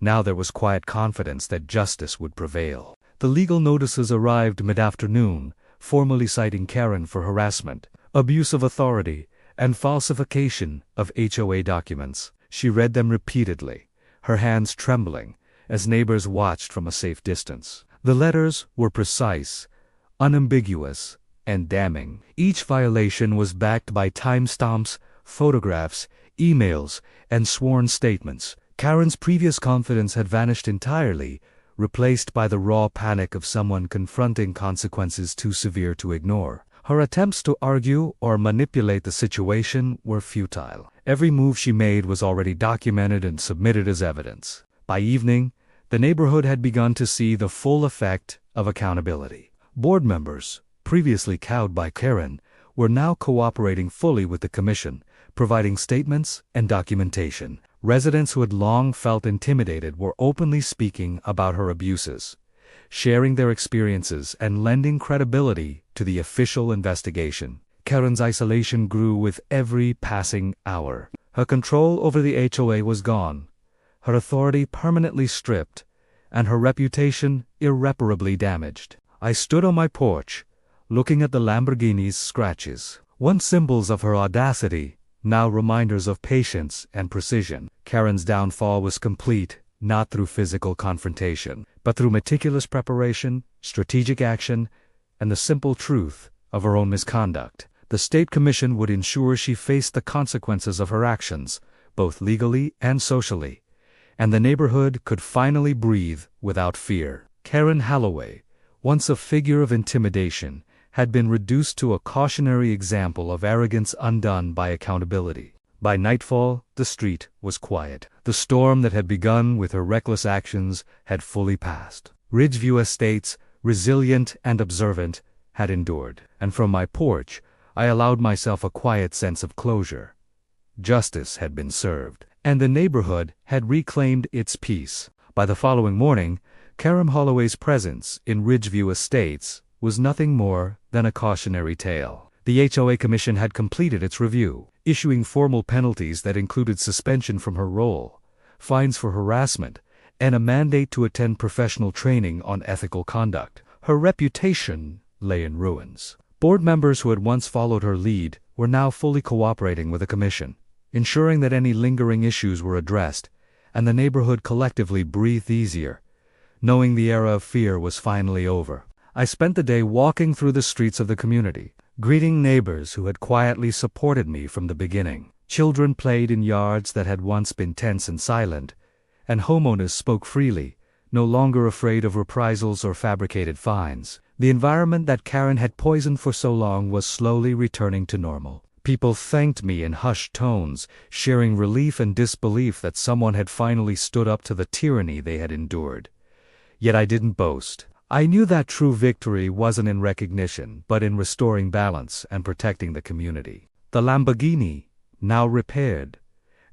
now there was quiet confidence that justice would prevail. The legal notices arrived mid-afternoon, formally citing Karen for harassment, abuse of authority, and falsification of HOA documents. She read them repeatedly, her hands trembling, as neighbors watched from a safe distance. The letters were precise, unambiguous, and damning. Each violation was backed by timestamps, photographs, emails, and sworn statements. Karen's previous confidence had vanished entirely, replaced by the raw panic of someone confronting consequences too severe to ignore. Her attempts to argue or manipulate the situation were futile. Every move she made was already documented and submitted as evidence. By evening, the neighborhood had begun to see the full effect of accountability. Board members, previously cowed by Karen, were now cooperating fully with the commission, providing statements and documentation. Residents who had long felt intimidated were openly speaking about her abuses, sharing their experiences and lending credibility to the official investigation. Karen's isolation grew with every passing hour. Her control over the HOA was gone, her authority permanently stripped, and her reputation irreparably damaged. I stood on my porch, looking at the Lamborghini's scratches, once symbols of her audacity, now reminders of patience and precision. Karen's downfall was complete, not through physical confrontation, but through meticulous preparation, strategic action, and the simple truth of her own misconduct. The State Commission would ensure she faced the consequences of her actions, both legally and socially, and the neighborhood could finally breathe without fear. Karen Holloway, once a figure of intimidation, had been reduced to a cautionary example of arrogance undone by accountability. By nightfall, the street was quiet. The storm that had begun with her reckless actions had fully passed. Ridgeview Estates, resilient and observant, had endured, and from my porch, I allowed myself a quiet sense of closure. Justice had been served, and the neighborhood had reclaimed its peace. By the following morning, Karen Holloway's presence in Ridgeview Estates was nothing more than a cautionary tale. The HOA Commission had completed its review, issuing formal penalties that included suspension from her role, fines for harassment, and a mandate to attend professional training on ethical conduct. Her reputation lay in ruins. Board members who had once followed her lead were now fully cooperating with the commission, ensuring that any lingering issues were addressed, and the neighborhood collectively breathed easier, knowing the era of fear was finally over. I spent the day walking through the streets of the community, greeting neighbors who had quietly supported me from the beginning. Children played in yards that had once been tense and silent, and homeowners spoke freely, no longer afraid of reprisals or fabricated fines. The environment that Karen had poisoned for so long was slowly returning to normal. People thanked me in hushed tones, sharing relief and disbelief that someone had finally stood up to the tyranny they had endured. Yet I didn't boast. I knew that true victory wasn't in recognition, but in restoring balance and protecting the community. The Lamborghini, now repaired,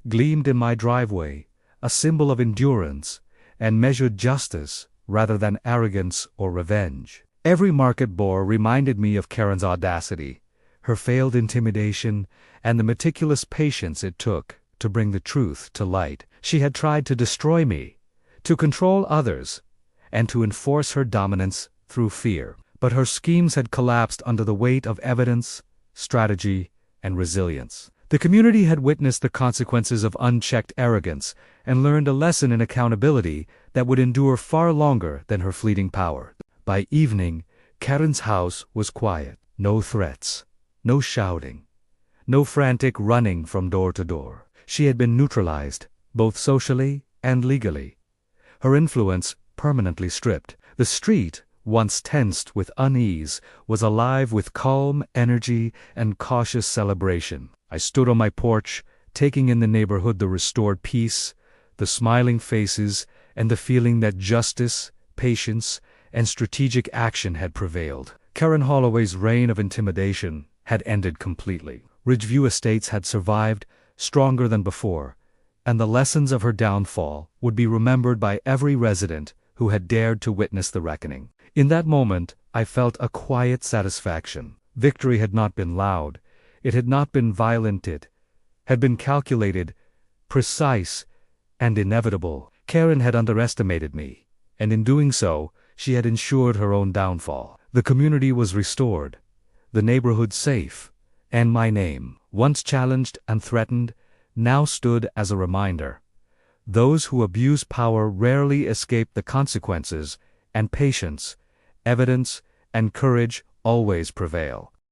gleamed in my driveway, a symbol of endurance, and measured justice rather than arrogance or revenge. Every market boar reminded me of Karen's audacity, her failed intimidation, and the meticulous patience it took to bring the truth to light. She had tried to destroy me, to control others, and to enforce her dominance through fear. But her schemes had collapsed under the weight of evidence, strategy, and resilience. The community had witnessed the consequences of unchecked arrogance and learned a lesson in accountability that would endure far longer than her fleeting power. By evening, Karen's house was quiet. No threats, no shouting, no frantic running from door to door. She had been neutralized, both socially and legally. Her influence permanently stripped. The street, once tensed with unease, was alive with calm energy and cautious celebration. I stood on my porch, taking in the neighborhood the restored peace, the smiling faces, and the feeling that justice, patience, and strategic action had prevailed. Karen Holloway's reign of intimidation had ended completely. Ridgeview Estates had survived, stronger than before, and the lessons of her downfall would be remembered by every resident who had dared to witness the reckoning. In that moment, I felt a quiet satisfaction. Victory had not been loud, it had not been violent, it had been calculated, precise, and inevitable. Karen had underestimated me, and in doing so, she had ensured her own downfall. The community was restored, the neighborhood safe, and my name, once challenged and threatened, now stood as a reminder. Those who abuse power rarely escape the consequences, and patience, evidence, and courage always prevail.